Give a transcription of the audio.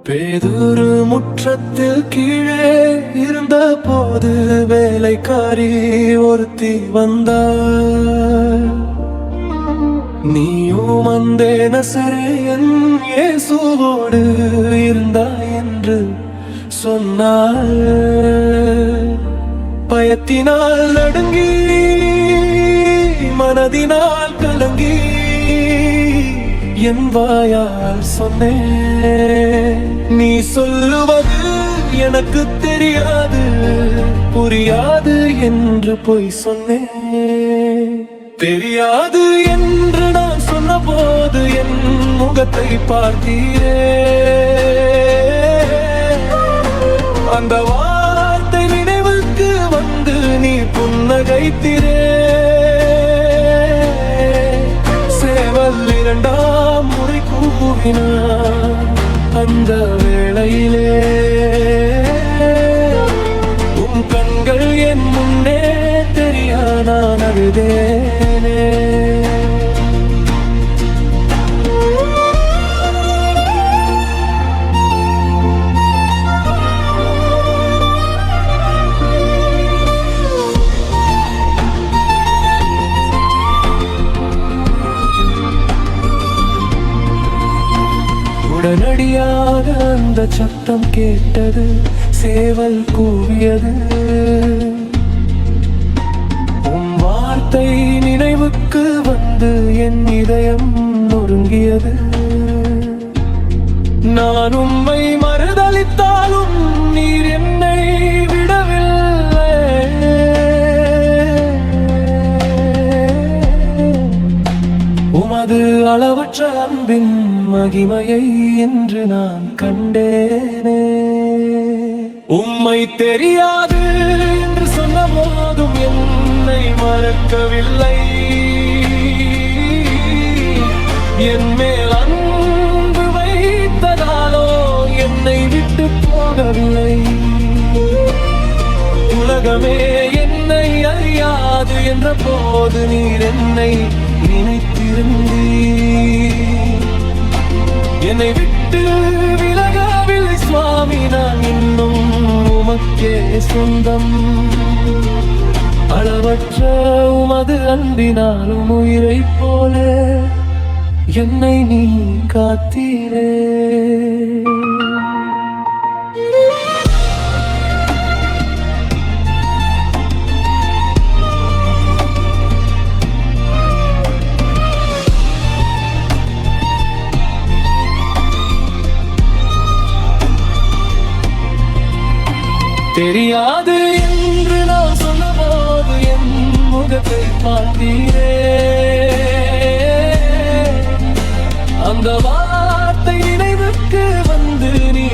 பேதுரு முற்றத்தில் கீழே இருந்த போது வேலைக்காரி ஒருத்தி வந்தாள். நீயும் அந்த நசரேயன் இயேசுவோடு இருந்தாய் என்று சொன்னாள். பயத்தினால் நடுங்கி மனதினால் கலங்கி என் வாயால் சொன்னேன், நீ சொல்லுவது எனக்கு தெரியாது புரியாது என்று பொய் சொன்னேன். தெரியாது என்று நான் சொன்ன போது என் முகத்தை பார்த்தீரே. அந்த வார்த்தை நினைவுக்கு வந்து நீ புன்னகைத்தீரே. சேவல் இரண்டாம் முறை கூவினான். அந்த வேளையிலே உன் கண்கள் என் முன்னே தெரிய நான் அழுதேனே. உடனடியாக அந்த சத்தம் கேட்டது, சேவல் கூவியது. உன் வார்த்தை நினைவுக்கு வந்து என் இதயம் நொறுங்கியது. நான் உம்மை மறுதலித்தாலும் நீர் என்னை விடவில்லை. உமது அளவற்ற அன்பின் மகிமையை என்று நான் கண்டேனே. உம்மை தெரியாது என்று சொன்ன போதும் என்னை மறக்கவில்லை. என் மேல் அன்பு வைத்ததாலோ என்னை விட்டு போகவில்லை. உலகமே என்னை அறியாது என்ற போது நீர் என்னை நினைத்திருந்தீர். என்னை விட்டு விலகவில்லை சுவாமி, நான் இன்னும் உமக்கே சொந்தம். அளவற்ற உமது அன்பினாலும் உயிரைப் போல என்னை நீ காத்தீரே. தெரியாது என்று நான் சொன்னபோது என் முகத்தை பார்த்தீரே. அந்த வார்த்தை நினைவுக்கு வந்து நீ